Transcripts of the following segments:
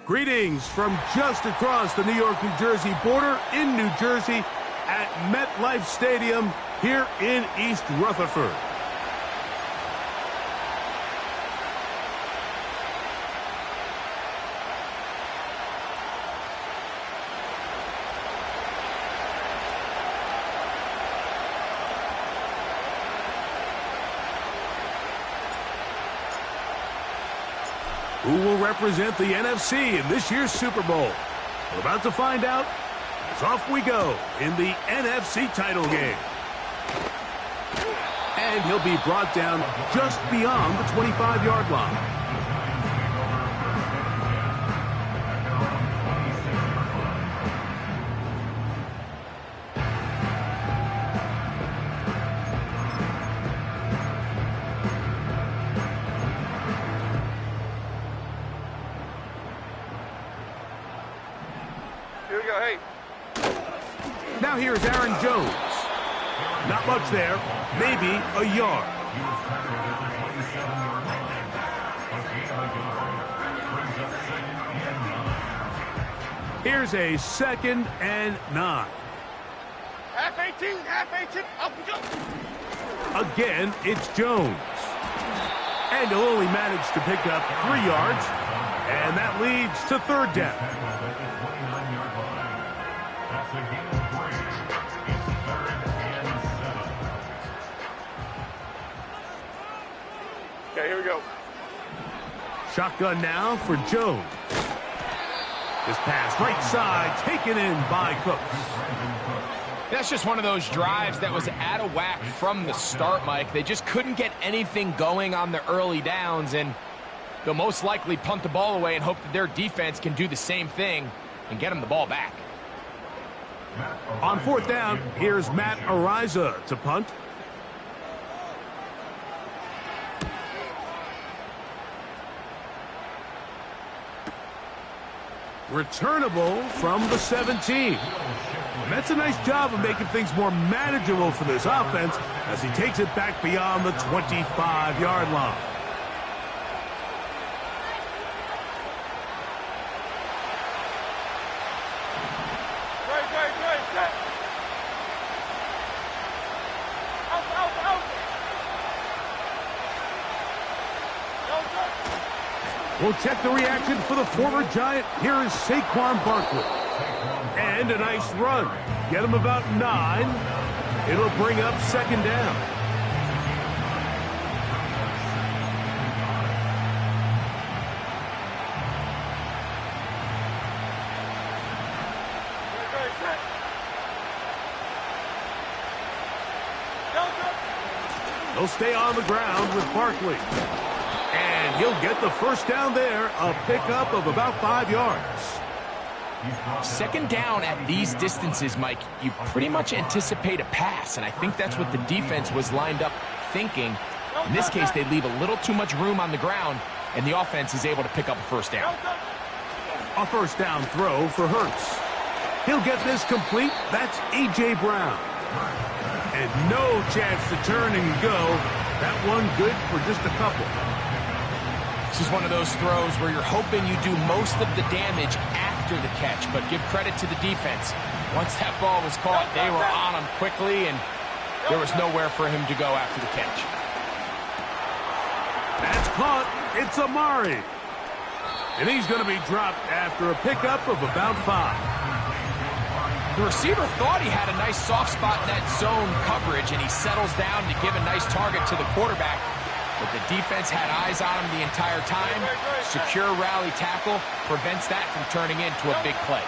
Greetings from just across the New York-New Jersey border in New Jersey at MetLife Stadium here in East Rutherford. Who will represent the NFC in this year's Super Bowl? We're about to find out as off we go in the NFC title game. And he'll be brought down just beyond the 25-yard line. Now here's Aaron Jones. Not much there, maybe a yard. Here's a 2nd and 9. Half 18, up we go. Again, it's Jones. And he'll only manage to pick up 3 yards, and that leads to 3rd down. Okay, here we go. Shotgun now for Jones. This pass right side taken in by Cooks. That's just one of those drives that was out of whack from the start, Mike. They just couldn't get anything going on the early downs, and they'll most likely punt the ball away and hope that their defense can do the same thing and get them the ball back. On 4th down, here's Matt Araiza to punt. Returnable from the 17. And that's a nice job of making things more manageable for this offense as he takes it back beyond the 25-yard line. We'll check the reaction for the former Giant. Here is Saquon Barkley. And a nice run. Get him about 9. It'll bring up 2nd down. They'll stay on the ground with Barkley. And he'll get the 1st down there, a pickup of about 5 yards. 2nd down at these distances, Mike, you pretty much anticipate a pass, and I think that's what the defense was lined up thinking. In this case, they leave a little too much room on the ground, and the offense is able to pick up a 1st down. A 1st down throw for Hurts. He'll get this complete. That's A.J. Brown. And no chance to turn and go. That one good for just a couple. This is one of those throws where you're hoping you do most of the damage after the catch, but give credit to the defense. Once that ball was caught, they were on him quickly, and there was nowhere for him to go after the catch. That's caught. It's Amari. And he's going to be dropped after a pickup of about 5. The receiver thought he had a nice soft spot in that zone coverage, and he settles down to give a nice target to the quarterback. But the defense had eyes on him the entire time. Secure rally tackle prevents that from turning into a big play.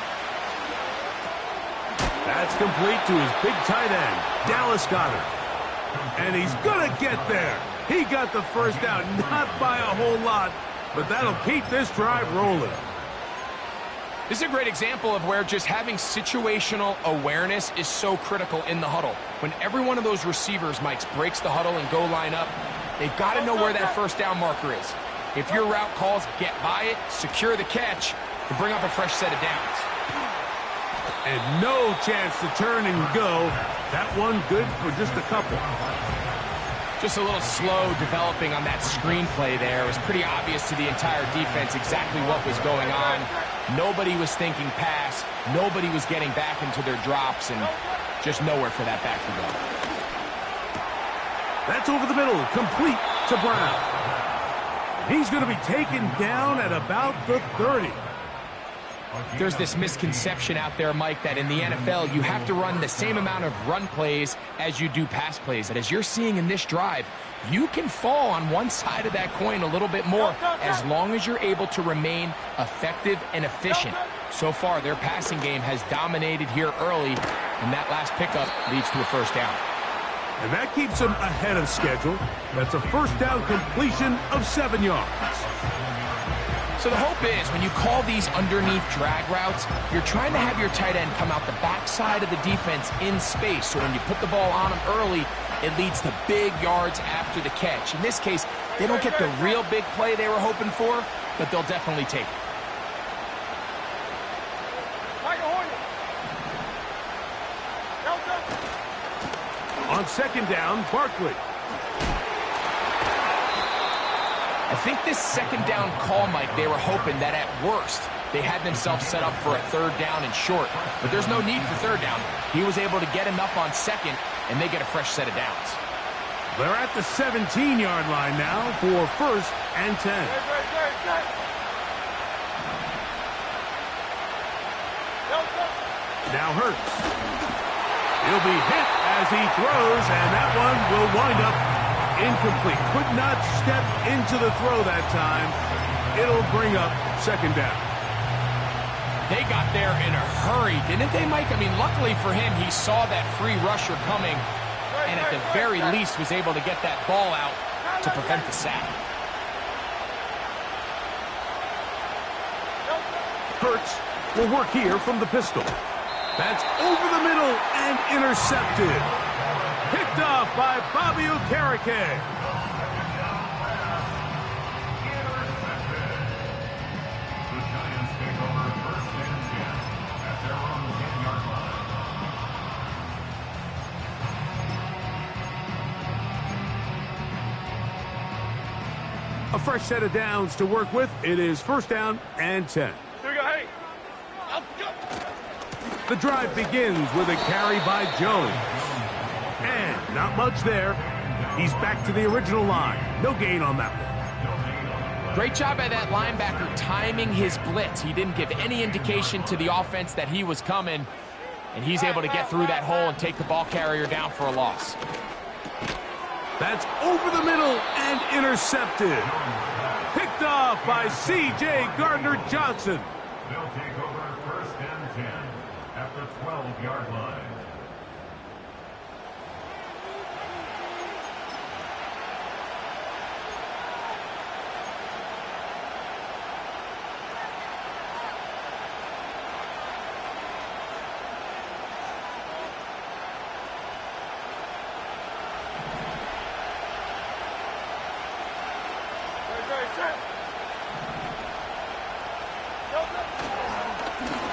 That's complete to his big tight end, Dallas Goedert. And he's going to get there. He got the 1st down, not by a whole lot, but that'll keep this drive rolling. This is a great example of where just having situational awareness is so critical in the huddle. When every one of those receivers, Mike, breaks the huddle and go line up, they've got to know where that 1st down marker is. If your route calls, get by it, secure the catch to bring up a fresh set of downs. And no chance to turn and go. That one good for just a couple. Just a little slow developing on that screenplay there. It was pretty obvious to the entire defense exactly what was going on. Nobody was thinking pass. Nobody was getting back into their drops, and just nowhere for that back to go. That's over the middle, complete to Brown. He's going to be taken down at about the 30. There's this misconception out there, Mike, that in the NFL, you have to run the same amount of run plays as you do pass plays. And as you're seeing in this drive, you can fall on one side of that coin a little bit more as long as you're able to remain effective and efficient. So far, their passing game has dominated here early, and that last pickup leads to a first down. And that keeps them ahead of schedule. That's a first down completion of 7 yards. So the hope is when you call these underneath drag routes, you're trying to have your tight end come out the backside of the defense in space. So when you put the ball on them early, it leads to big yards after the catch. In this case, they don't get the real big play they were hoping for, but they'll definitely take it. On second down, Barkley. I think this second down call, Mike, they were hoping that at worst they had themselves set up for a third down and short. But there's no need for third down. He was able to get enough on second, and they get a fresh set of downs. They're at the 17-yard line now for first and 10. Now Hurts. He'll be hit as he throws, and that one will wind up incomplete. Could not step into the throw that time. It'll bring up second down. They got there in a hurry, didn't they, Mike? I mean, luckily for him, he saw that free rusher coming, and at the very least was able to get that ball out to prevent the sack. Hurts will work here from the pistol. That's over the middle and intercepted. Picked off by Bobby Okereke. A fresh set of downs to work with. It is first down and 10. Here we go, hey. The drive begins with a carry by Jones. And not much there. He's back to the original line. No gain on that one. Great job by that linebacker timing his blitz. He didn't give any indication to the offense that he was coming, and he's able to get through that hole and take the ball carrier down for a loss. That's over the middle and intercepted. Picked off by C.J. Gardner-Johnson. They'll take over first and 10 at the 12-yard line.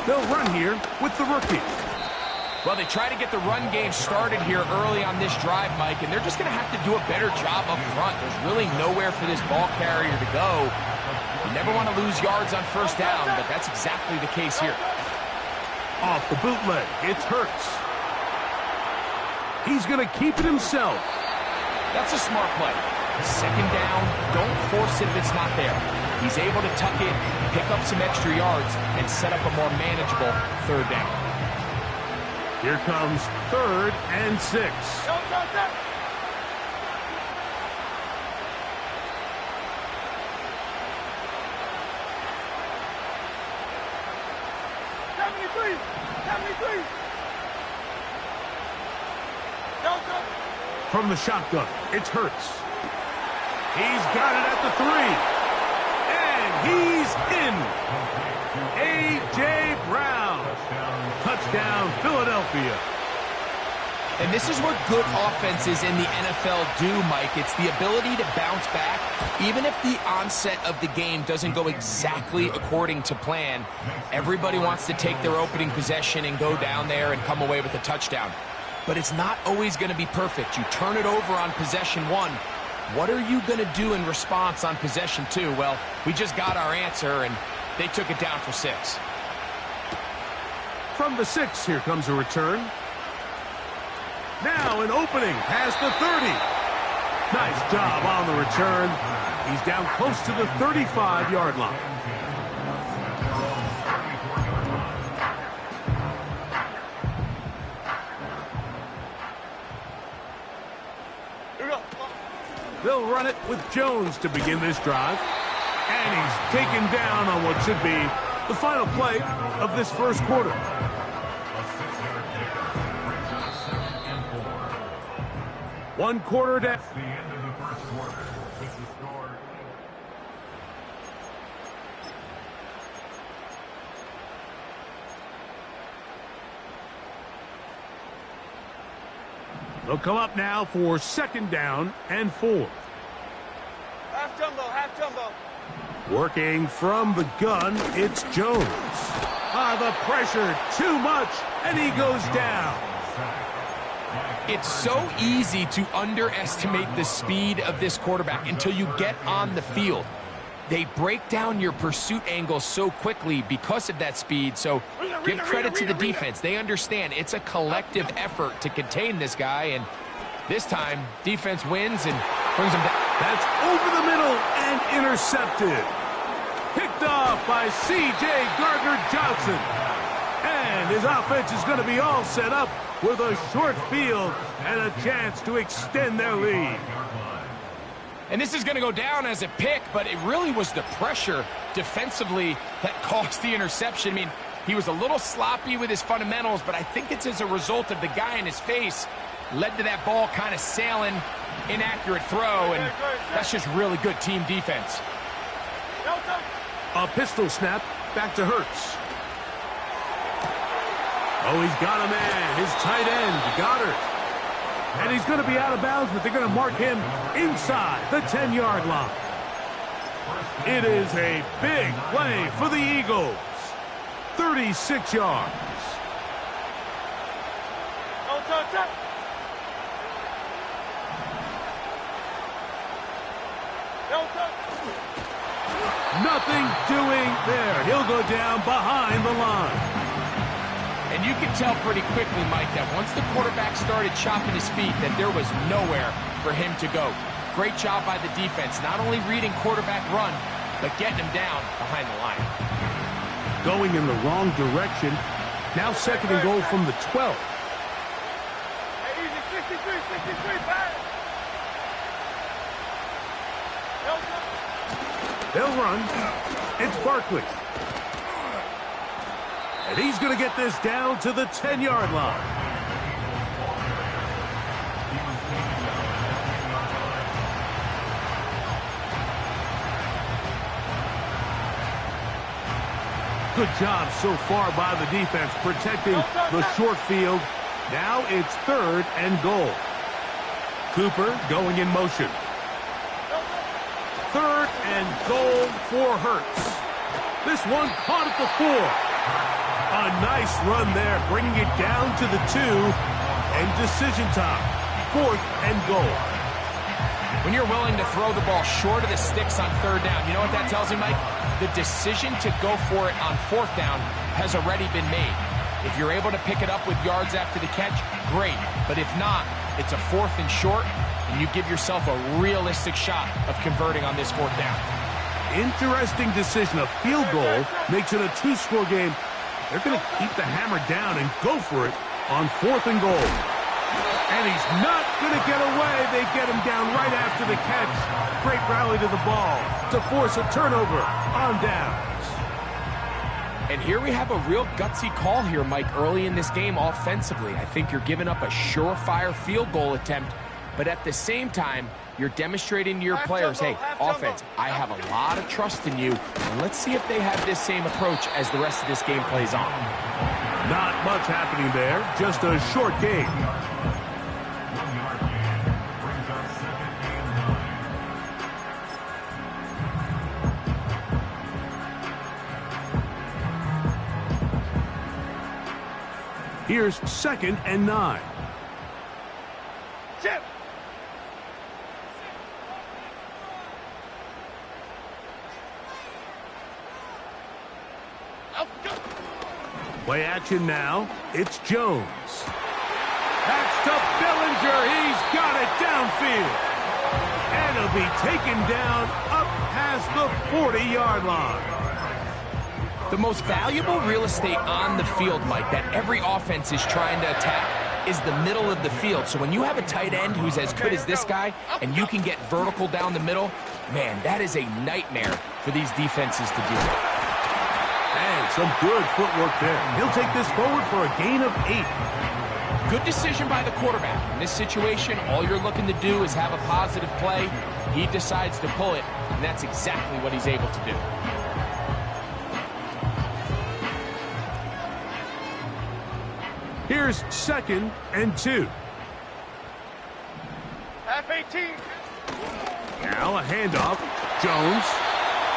They'll run here with the rookie. Well, they try to get the run game started here early on this drive, Mike, and they're just going to have to do a better job up front. There's really nowhere for this ball carrier to go. You never want to lose yards on first down, but that's exactly the case here. Off the bootleg, it's Hurts. He's going to keep it himself. That's a smart play. Second down, don't force it if it's not there. He's able to tuck in, pick up some extra yards, and set up a more manageable third down. Here comes third and 6. From the shotgun, it's Hurts. He's got it at the 3. He's in. A.J. Brown. Touchdown, Philadelphia. And this is what good offenses in the NFL do, Mike. It's the ability to bounce back. Even if the onset of the game doesn't go exactly according to plan, everybody wants to take their opening possession and go down there and come away with a touchdown. but it's not always going to be perfect. You turn it over on possession 1. What are you going to do in response on possession 2? Well, we just got our answer, and they took it down for 6. From the 6, here comes a return. Now an opening past the 30. Nice job on the return. He's down close to the 35-yard line. They'll run it with Jones to begin this drive. And he's taken down on what should be the final play of this first quarter. One quarter down. That's the end of the first quarter. With the score. They'll come up now for 2nd down and 4. Half jumbo, half jumbo. Working from the gun, it's Jones. The pressure, too much, and he goes down. It's so easy to underestimate the speed of this quarterback until you get on the field. They break down your pursuit angle so quickly because of that speed, so give credit to the defense. They understand it's a collective effort to contain this guy, and this time, defense wins and brings him down. That's over the middle and intercepted. Picked off by C.J. Gardner-Johnson. And his offense is going to be all set up with a short field and a chance to extend their lead. And this is going to go down as a pick, but it really was the pressure defensively that caused the interception. I mean, he was a little sloppy with his fundamentals, but I think it's as a result of the guy in his face led to that ball kind of sailing, inaccurate throw, and that's just really good team defense. A pistol snap back to Hurts. Oh, he's got a man, his tight end, Goddard. And he's going to be out of bounds, but they're going to mark him inside the 10-yard line. It is a big play for the Eagles. 36 yards. Nothing doing there. He'll go down behind the line. And you can tell pretty quickly, Mike, that once the quarterback started chopping his feet, that there was nowhere for him to go. Great job by the defense, not only reading quarterback run, but getting him down behind the line. Going in the wrong direction. Now 2nd and goal from the 12. Hey, easy, 63, pass. They'll run. It's Barkley. And he's going to get this down to the 10-yard line. Good job so far by the defense protecting the short field. Now it's 3rd and goal. Cooper going in motion. 3rd and goal for Hurts. This one caught at the 4. A nice run there, bringing it down to the 2. And decision time. 4th and goal. When you're willing to throw the ball short of the sticks on 3rd down, you know what that tells me, Mike? The decision to go for it on 4th down has already been made. If you're able to pick it up with yards after the catch, great. But if not, it's a 4th and short, and you give yourself a realistic shot of converting on this 4th down. Interesting decision. A field goal makes it a 2-score game. They're going to keep the hammer down and go for it on 4th and goal. And he's not going to get away. They get him down right after the catch. Great rally to the ball to force a turnover on downs. And here we have a real gutsy call here, Mike, early in this game offensively. I think you're giving up a surefire field goal attempt, but at the same time, you're demonstrating to your players, hey, offense, I have a lot of trust in you, and let's see if they have this same approach as the rest of this game plays on. Not much happening there, just a short game. Here's 2nd and 9. Play action now. It's Jones. That's to Bellinger. He's got it downfield. And he'll be taken down up past the 40-yard line. The most valuable real estate on the field, Mike, that every offense is trying to attack is the middle of the field. So when you have a tight end who's as good as this guy and you can get vertical down the middle, man, that is a nightmare for these defenses to deal with. And some good footwork there. He'll take this forward for a gain of 8. Good decision by the quarterback. In this situation, all you're looking to do is have a positive play. He decides to pull it, and that's exactly what he's able to do. Here's 2nd and 2. Half 18. Now a handoff. Jones.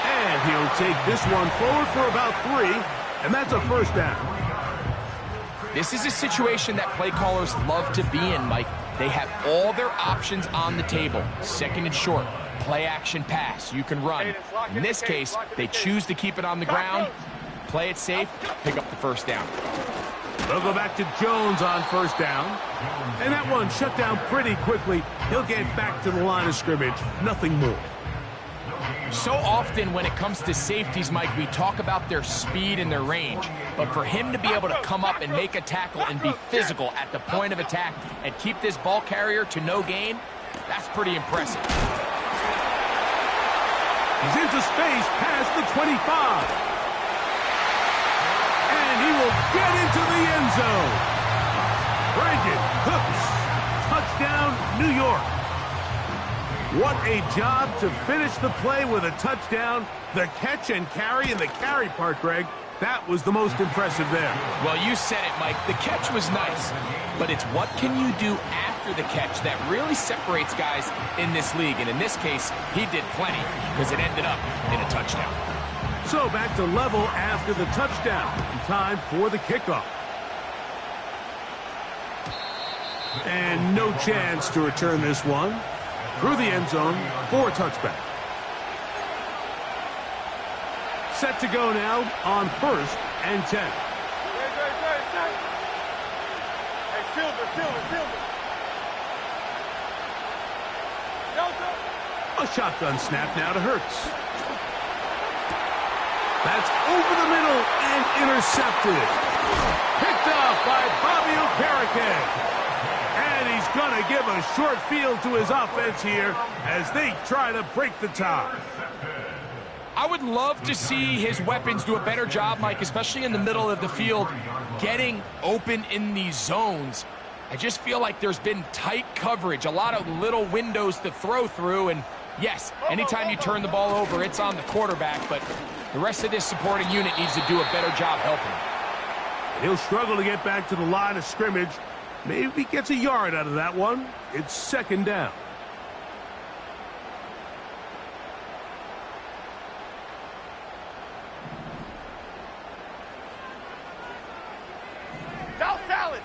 And he'll take this one forward for about 3. And that's a first down. This is a situation that play callers love to be in, Mike. They have all their options on the table. 2nd and short. Play action pass. You can run. In this case, they choose to keep it on the ground. Play it safe. Pick up the first down. They'll go back to Jones on first down. And that one shut down pretty quickly. He'll get back to the line of scrimmage. Nothing more. So often when it comes to safeties, Mike, we talk about their speed and their range. But for him to be able to come up and make a tackle and be physical at the point of attack and keep this ball carrier to no gain, that's pretty impressive. He's into space past the 25. And he will get into the end zone. Brandon Cooks. Touchdown, New York. What a job to finish the play with a touchdown. The catch and carry and the carry part, Greg, that was the most impressive there. Well, you said it, Mike. The catch was nice, but it's what can you do after the catch that really separates guys in this league. And in this case, he did plenty because it ended up in a touchdown. So back to level after the touchdown. Time for the kickoff. And no chance to return this one. Through the end zone for a touchback. Set to go now on 1st and 10. Hey, Silver. A shotgun snap now to Hurts. That's over the middle and intercepted. Picked off by Bobby Okereke. And he's going to give a short field to his offense here as they try to break the tie. I would love to see his weapons do a better job, Mike, especially in the middle of the field, getting open in these zones. I just feel like there's been tight coverage, a lot of little windows to throw through, and yes, anytime you turn the ball over, it's on the quarterback, but the rest of this supporting unit needs to do a better job helping him. He'll struggle to get back to the line of scrimmage. Maybe he gets a yard out of that one. It's 2nd down.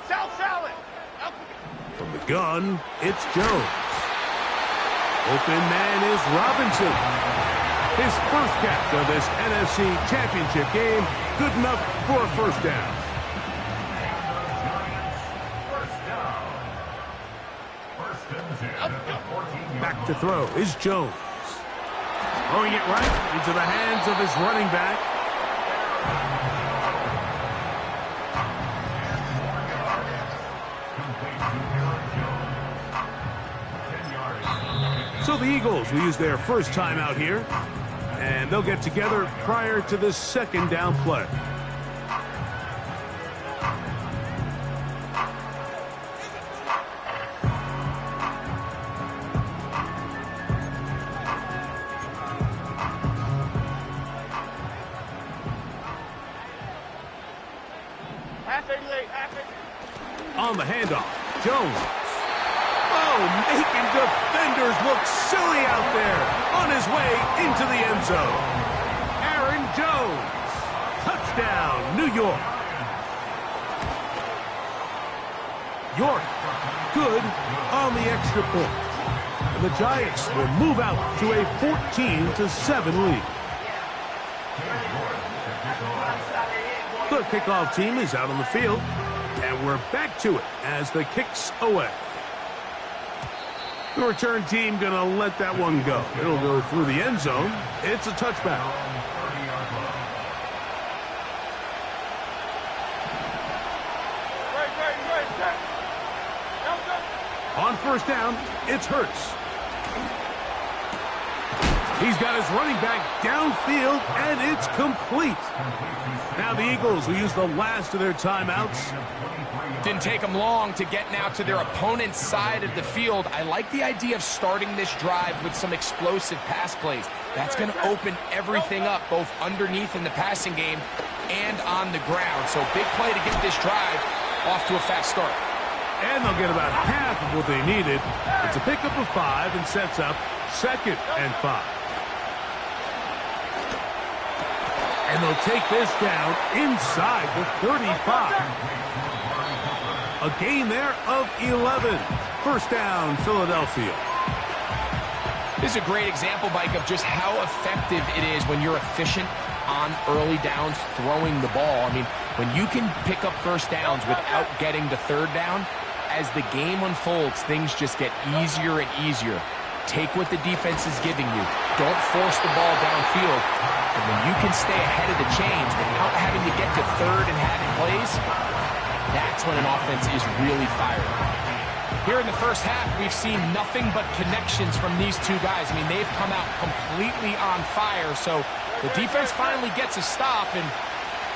South salad. From the gun, it's Jones. Open man is Robinson. His first catch of this NFC Championship game. Good enough for a first down. Back to throw is Jones. Throwing it right into the hands of his running back. So the Eagles will use their first time out here. And they'll get together prior to this 2nd down play. On the handoff, Jones. Oh, making defenders look silly out there on his way into the end zone. Aaron Jones. Touchdown, New York. York, good on the extra point. And the Giants will move out to a 14-7 lead. The kickoff team is out on the field, and we're back to it as the kick's away. The return team going to let that one go. It'll go through the end zone. It's a touchback. On first down, it's Hurts. He's got his running back downfield, and it's complete. Now the Eagles will use the last of their timeouts. Didn't take them long to get now to their opponent's side of the field. I like the idea of starting this drive with some explosive pass plays. That's going to open everything up, both underneath in the passing game and on the ground. So big play to get this drive off to a fast start. And they'll get about half of what they needed. It's a pickup of 5 and sets up 2nd and 5. And they'll take this down inside the 35. A gain there of 11. First down, Philadelphia. This is a great example, Mike, of just how effective it is when you're efficient on early downs throwing the ball. I mean, when you can pick up first downs without getting the third down, as the game unfolds, things just get easier and easier. Take what the defense is giving you. Don't force the ball downfield. And when you can stay ahead of the chains without having to get to third and having plays, that's when an offense is really firing. Here in the first half, we've seen nothing but connections from these two guys. I mean, they've come out completely on fire. So the defense finally gets a stop, and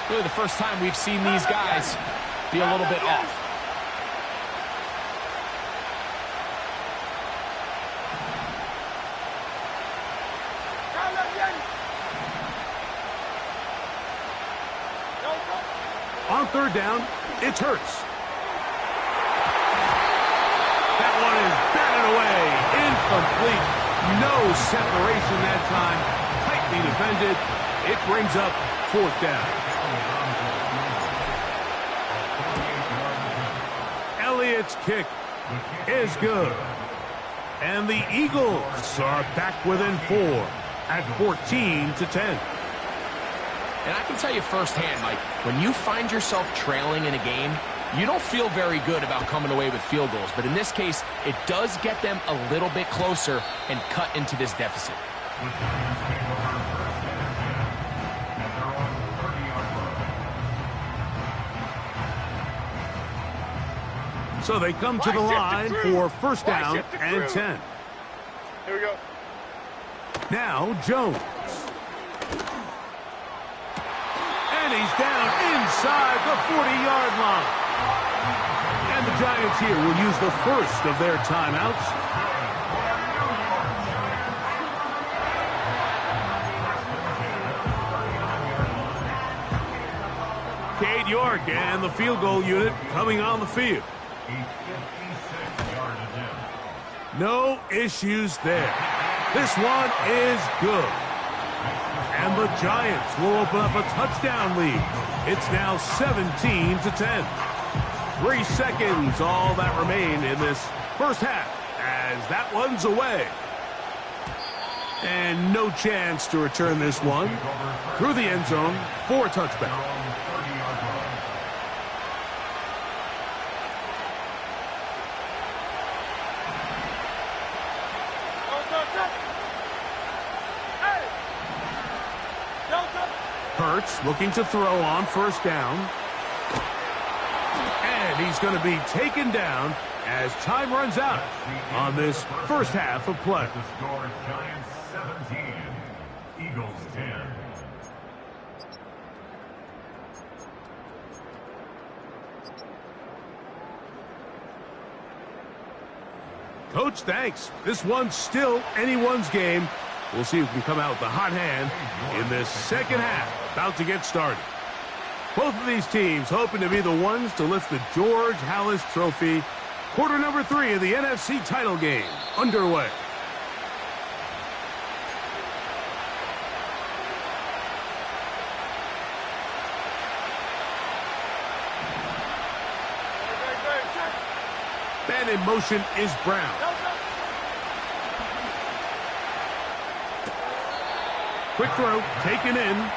really the first time we've seen these guys be a little bit off. On third down, it's Hurts. That one is batted away. Incomplete. No separation that time. Tightly defended. It brings up 4th down. Elliott's kick is good. And the Eagles are back within 4 at 14-10. And I can tell you firsthand, Mike, when you find yourself trailing in a game, you don't feel very good about coming away with field goals. But in this case, it does get them a little bit closer and cut into this deficit. So they come to the line for first down and 10. Here we go. Now Jones. And he's down inside the 40-yard line. And the Giants here will use the first of their timeouts. Cade York and the field goal unit coming on the field. No issues there. This one is good. And the Giants will open up a touchdown lead. It's now 17-10. 3 seconds, all that remain in this first half, as that one's away. And no chance to return this one through the end zone for a touchback. Hurts looking to throw on first down. And he's going to be taken down as time runs out on this first half of play. The score, Giants 17, Eagles 10. Coach, thanks. This one's still anyone's game. We'll see who can come out with the hot hand in this second half. About to get started. Both of these teams hoping to be the ones to lift the George Halas Trophy. Quarter number 3 of the NFC title game underway. And in motion is Brown. Quick throw, taken in.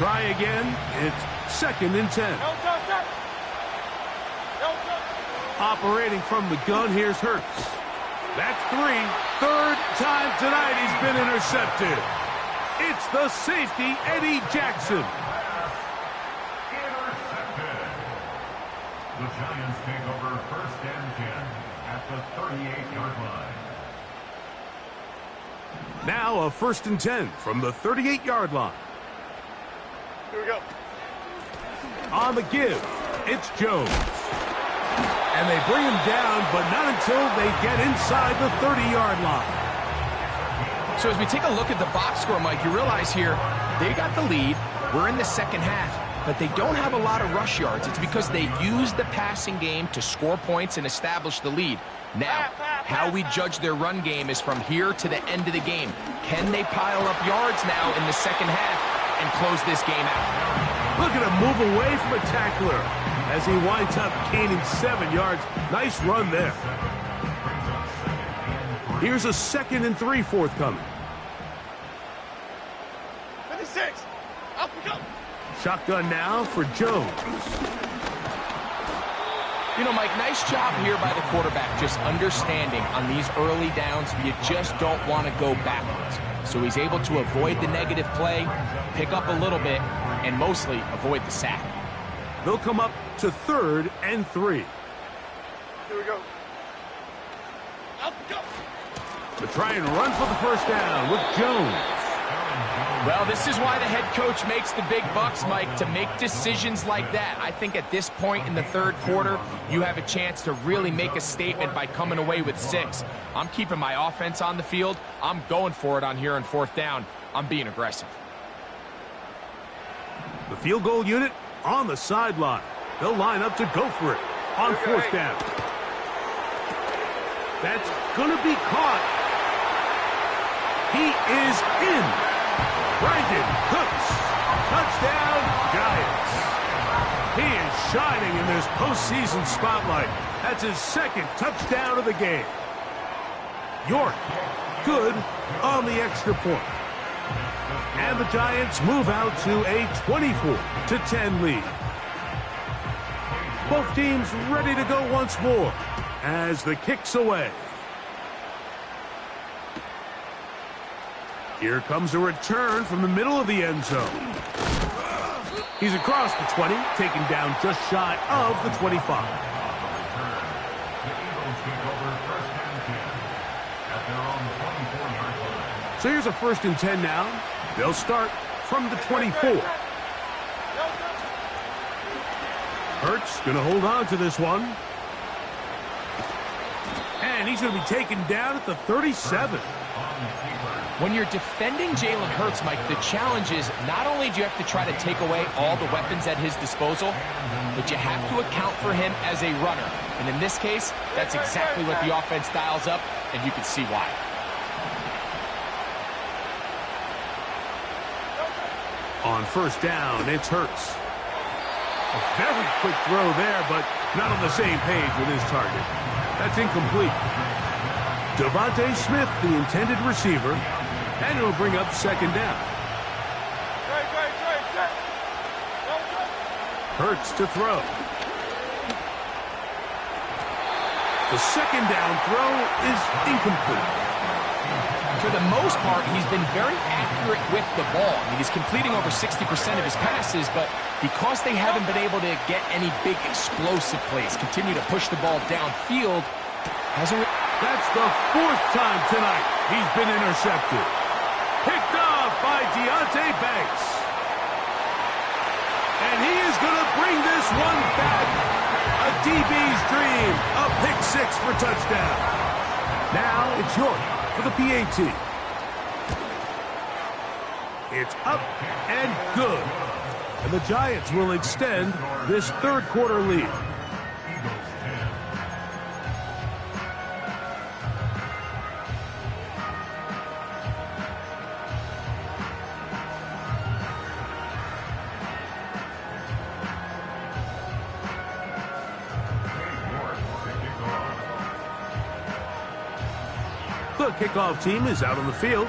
try again. It's 2nd and 10. No, no, sir. No, no. Operating from the gun, here's Hurts. That's 3. 3rd time tonight he's been intercepted. It's the safety, Eddie Jackson. Intercepted. The Giants take over 1st and 10 at the 38-yard line. Now a 1st and 10 from the 38-yard line. Here we go. On the give, it's Jones. And they bring him down, but not until they get inside the 30-yard line. So as we take a look at the box score, Mike, you realize here they got the lead. We're in the second half, but they don't have a lot of rush yards. It's because they use the passing game to score points and establish the lead. Now, how we judge their run game is from here to the end of the game. Can they pile up yards now in the second half and close this game out? Look at him move away from a tackler as he winds up gaining 7 yards. Nice run there. Here's a 2nd and 3 forthcoming. 56. Up we go. Shotgun now for Jones. You know, Mike, nice job here by the quarterback, just understanding on these early downs, you just don't want to go backwards. So he's able to avoid the negative play, pick up a little bit, and mostly avoid the sack. They'll come up to 3rd and 3. Here we go. Up we go. To try and run for the 1st down with Jones. Well, this is why the head coach makes the big bucks, Mike, to make decisions like that. I think at this point in the 3rd quarter, you have a chance to really make a statement by coming away with 6. I'm keeping my offense on the field. I'm going for it on here on 4th down. I'm being aggressive. The field goal unit on the sideline. They'll line up to go for it on 4th down. That's going to be caught. He is in. Brandon Cooks. Touchdown, Giants. He is shining in this postseason spotlight. That's his 2nd touchdown of the game. York, good on the extra point. And the Giants move out to a 24-10 lead. Both teams ready to go once more as the kick's away. Here comes a return from the middle of the end zone. He's across the 20, taken down just shy of the 25. So here's a 1st and 10 now. They'll start from the 24. Hurts going to hold on to this one. And he's going to be taken down at the 37. When you're defending Jalen Hurts, Mike, the challenge is not only do you have to try to take away all the weapons at his disposal, but you have to account for him as a runner. And in this case, that's exactly what the offense dials up, and you can see why. On 1st down, it's Hurts. A very quick throw there, but not on the same page with his target. That's incomplete. Devontae Smith, the intended receiver, and it'll bring up 2nd down. Hurts to throw. The 2nd down throw is incomplete. For the most part, he's been very accurate with the ball. I mean, he's completing over 60% of his passes, but because they haven't been able to get any big explosive plays, continue to push the ball downfield, that's the 4th time tonight he's been intercepted. Picked off by Deonte Banks. And he is going to bring this one back. A DB's dream. A pick 6 for touchdown. Now it's York for the PAT. It's up and good. And the Giants will extend this 3rd quarter lead. The kickoff team is out on the field,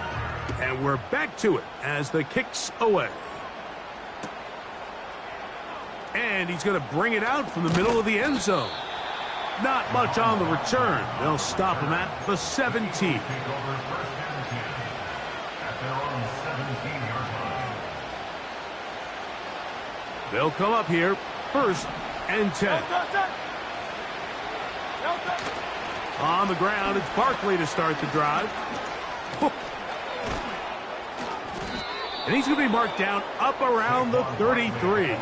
and we're back to it as the kick's away. And he's going to bring it out from the middle of the end zone. Not much on the return. They'll stop him at the 17. Take over first and 10 at their own 17-yard line. They'll come up here, 1st and 10. On the ground, it's Barkley to start the drive. And he's going to be marked down up around the 33.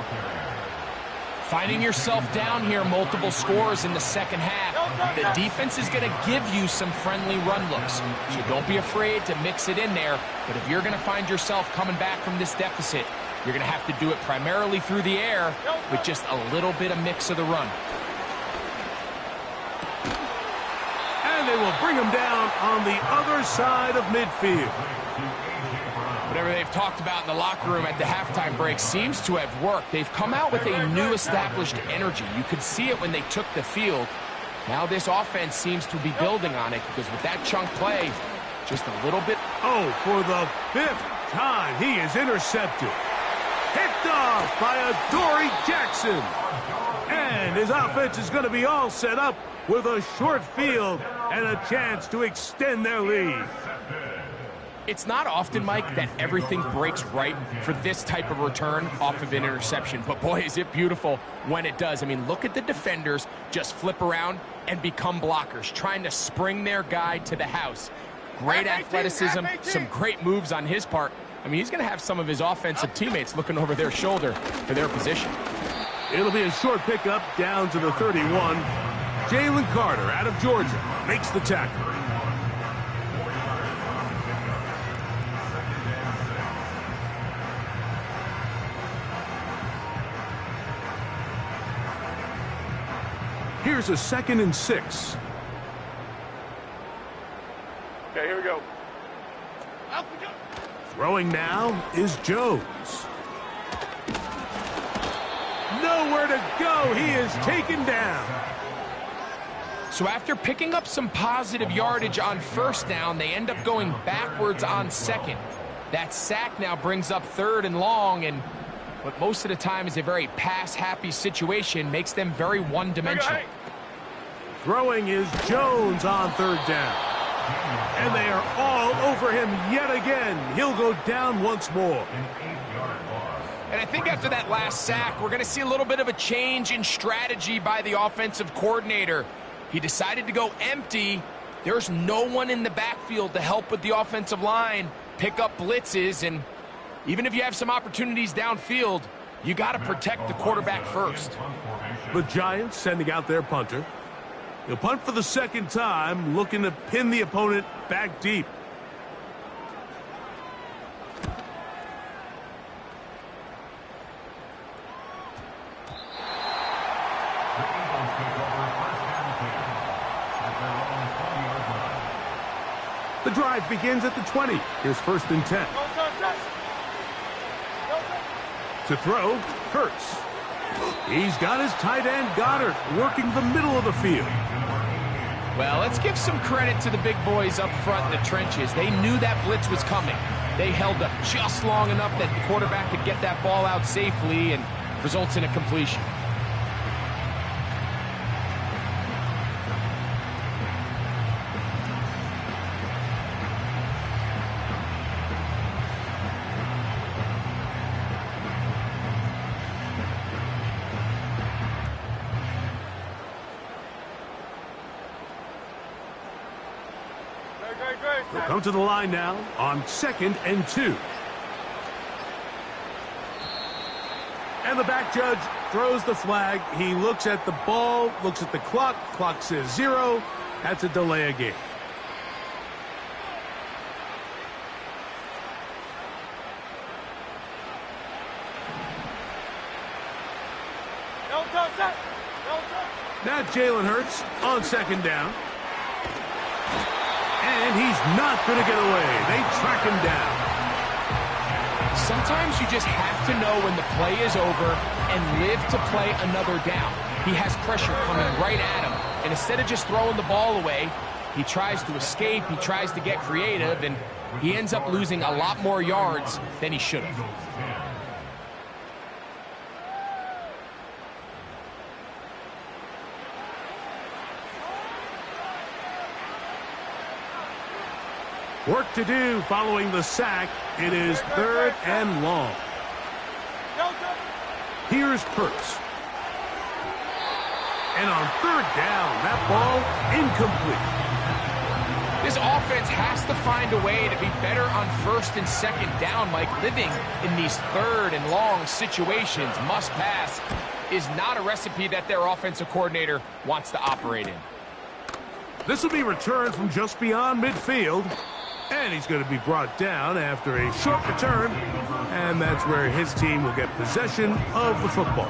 Finding yourself down here, multiple scores in the second half. The defense is going to give you some friendly run looks, so don't be afraid to mix it in there. But if you're going to find yourself coming back from this deficit, you're going to have to do it primarily through the air with just a little bit of mix of the run. And they will bring him down on the other side of midfield. Whatever they've talked about in the locker room at the halftime break seems to have worked. They've come out with a new established energy. You could see it when they took the field. Now this offense seems to be building on it because with that chunk play, just a little bit. Oh, for the 5th time, he is intercepted. Picked off by Adoree Jackson. And his offense is going to be all set up with a short field and a chance to extend their lead. It's not often, Mike, that everything breaks right for this type of return off of an interception. But, boy, is it beautiful when it does. I mean, look at the defenders just flip around and become blockers, trying to spring their guy to the house. Great athleticism, some great moves on his part. I mean, he's going to have some of his offensive teammates looking over their shoulder for their position. It'll be a short pickup down to the 31. Jalen Carter out of Georgia makes the tackle. Here's a 2nd and 6. Okay, here we go. Throwing now is Jones. Nowhere to go. He is taken down. So after picking up some positive yardage on 1st down, they end up going backwards on 2nd. That sack now brings up 3rd and long, and what most of the time is a very pass-happy situation makes them very one-dimensional. Throwing is Jones on 3rd down. And they are all over him yet again. He'll go down once more. And I think after that last sack, we're going to see a little bit of a change in strategy by the offensive coordinator. He decided to go empty. There's no one in the backfield to help with the offensive line, pick up blitzes, and even if you have some opportunities downfield, you got to protect the quarterback first. The Giants sending out their punter. He'll punt for the 2nd time, looking to pin the opponent back deep. The drive begins at the 20. Here's 1st and 10. To throw, Hurts. He's got his tight end, Goddard, working the middle of the field. Well, let's give some credit to the big boys up front in the trenches. They knew that blitz was coming. They held up just long enough that the quarterback could get that ball out safely and results in a completion. They'll come to the line now on 2nd and 2. And the back judge throws the flag. He looks at the ball, looks at the clock. Clock says 0. That's a delay of game. Now Jalen Hurts on 2nd down. And he's not going to get away. They track him down. Sometimes you just have to know when the play is over and live to play another down. He has pressure coming right at him. And instead of just throwing the ball away, he tries to escape, he tries to get creative, and he ends up losing a lot more yards than he should have. Work to do following the sack. It is 3rd and long. Here's Hurts. And on 3rd down, that ball incomplete. This offense has to find a way to be better on 1st and 2nd down, Mike. Living in these 3rd and long situations, must pass, is not a recipe that their offensive coordinator wants to operate in. This will be returned from just beyond midfield. And he's going to be brought down after a short return. And that's where his team will get possession of the football.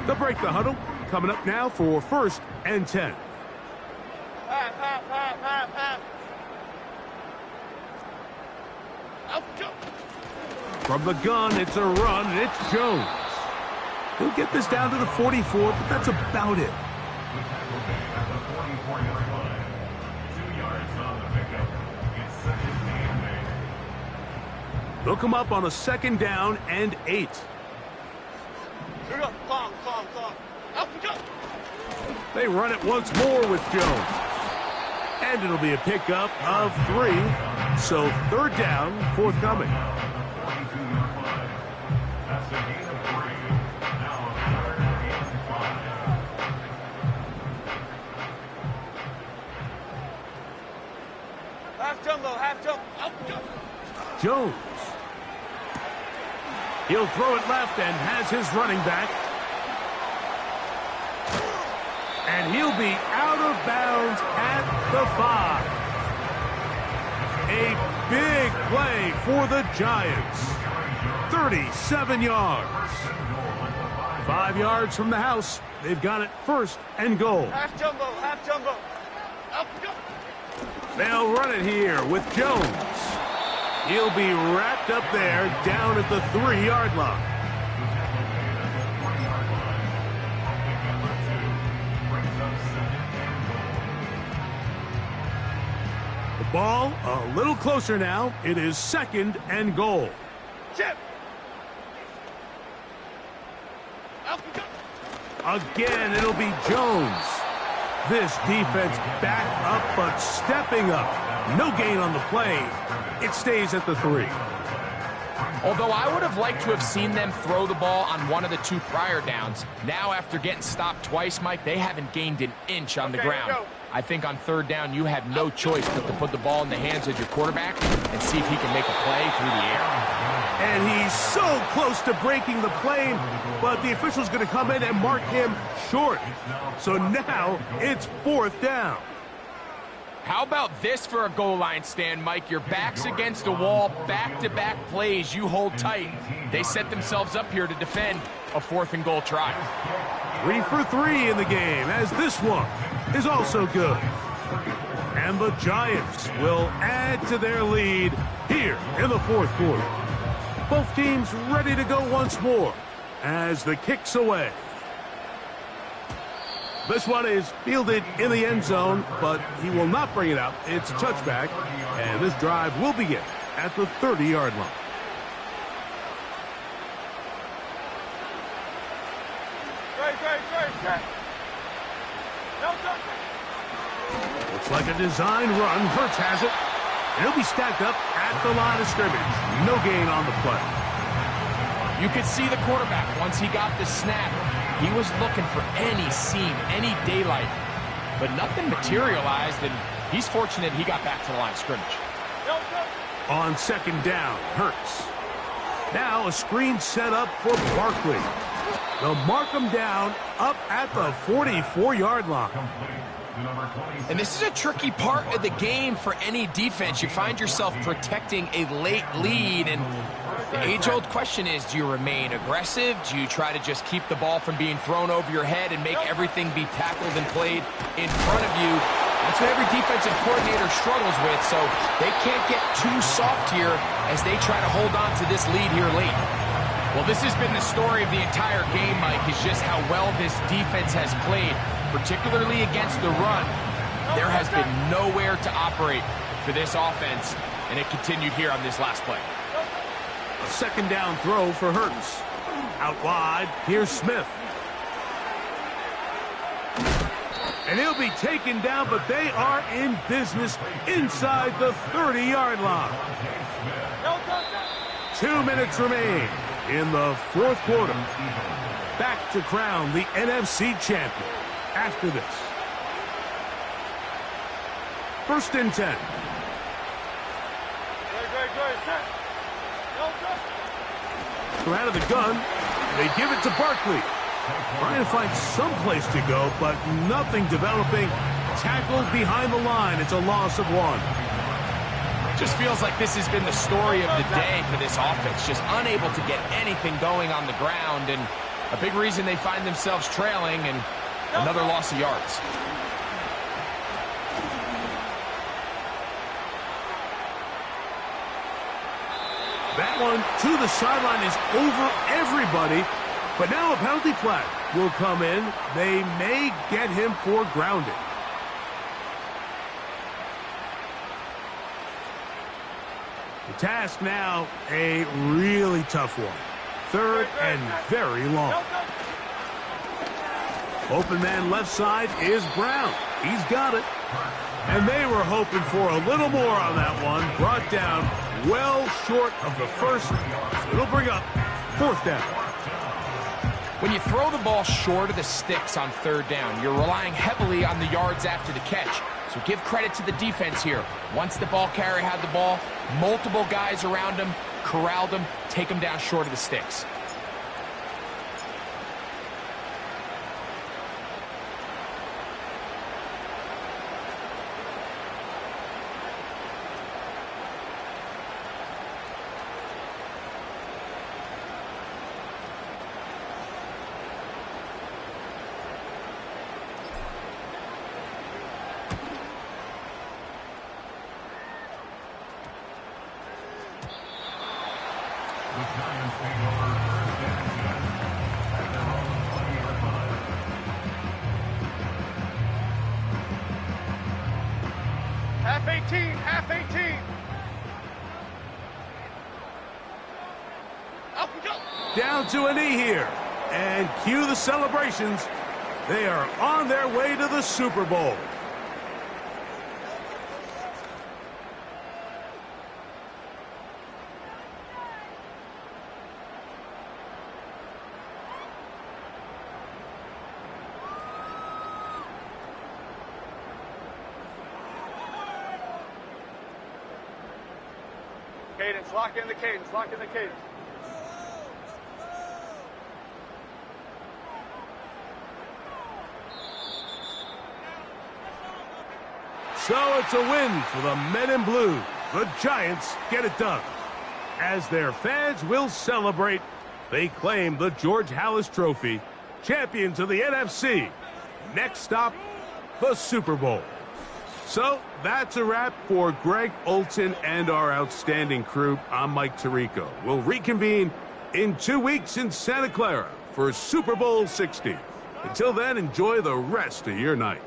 They'll break the huddle. Coming up now for 1st and 10. From the gun, it's a run, and it's Jones. He'll get this down to the 44, but that's about it. At the 44-yard line. 2 yards on the pickup. It's 2nd and 8. They'll come up on a 2nd down and 8. They run it once more with Jones. And it'll be a pickup of 3. So 3rd down, forthcoming. That's a gain of 3. Now 3rd and 5. Half jumbo. Jones. He'll throw it left and has his running back. And he'll be out of bounds at the 5. A big play for the Giants. 37 yards. 5 yards from the house. They've got it 1st and goal. Half jumbo. They'll run it here with Jones. He'll be wrapped up there down at the 3-yard line. The ball a little closer now. It is 2nd and goal. Chip. Again, it'll be Jones. This defense back up, but stepping up. No gain on the play. It stays at the 3. Although I would have liked to have seen them throw the ball on one of the 2 prior downs. Now, after getting stopped twice, Mike, they haven't gained an inch on the ground. I think on 3rd down, you have no choice but to put the ball in the hands of your quarterback and see if he can make a play through the air. And he's so close to breaking the plane, but the official's going to come in and mark him short. So now it's 4th down. How about this for a goal line stand, Mike? Your back's against a wall, back-to-back plays, you hold tight. They set themselves up here to defend a 4th and goal try. 3 for 3 in the game, as this one is also good. And the Giants will add to their lead here in the 4th quarter. Both teams ready to go once more as the kick's away. This one is fielded in the end zone, but he will not bring it out. It's a touchback, and this drive will begin at the 30-yard line. Looks like a design run. Hurts has it. And he'll be stacked up at the line of scrimmage. No gain on the play. You could see the quarterback once he got the snap. He was looking for any seam, any daylight, but nothing materialized, and he's fortunate he got back to the line of scrimmage. On 2nd down, Hurts. Now a screen set up for Barkley. They'll mark him down up at the 44-yard line. And this is a tricky part of the game for any defense. You find yourself protecting a late lead, and the age-old question is, do you remain aggressive? Do you try to just keep the ball from being thrown over your head and make everything be tackled and played in front of you? That's what every defensive coordinator struggles with, so they can't get too soft here as they try to hold on to this lead here late. Well, this has been the story of the entire game, Mike, is just how well this defense has played, particularly against the run. There has been nowhere to operate for this offense, and it continued here on this last play. A 2nd down throw for Hurts. Out wide, here's Smith. And he'll be taken down, but they are in business inside the 30-yard line. 2 minutes remain in the fourth quarter. Back to crown the NFC champion after this. 1st and 10. So out of the gun, they give it to Barkley. Trying to find some place to go, but nothing developing. Tackled behind the line. It's a loss of 1. Just feels like this has been the story of the day for this offense. Just unable to get anything going on the ground, and a big reason they find themselves trailing, and another loss of yards. That one to the sideline is over everybody, but now a penalty flag will come in. They may get him for grounding. The task now, a really tough one. 3rd and very long. Open man left side is Brown. He's got it. And they were hoping for a little more on that one. Brought down well short of the first. So it'll bring up 4th down. When you throw the ball short of the sticks on 3rd down, you're relying heavily on the yards after the catch. So give credit to the defense here. Once the ball carrier had the ball, multiple guys around him, corralled him, take him down short of the sticks. The Giants take over 1st and 10 at their own 20-yard line. Half 18, half 18. Up we go. Down to a knee here. And cue the celebrations. They are on their way to the Super Bowl. Cadence, lock in the cadence, lock in the cadence. So it's a win for the men in blue. The Giants get it done. As their fans will celebrate, they claim the George Halas Trophy, champions of the NFC. Next stop, the Super Bowl. So that's a wrap for Greg Olsen and our outstanding crew. I'm Mike Tirico. We'll reconvene in 2 weeks in Santa Clara for Super Bowl 60. Until then, enjoy the rest of your night.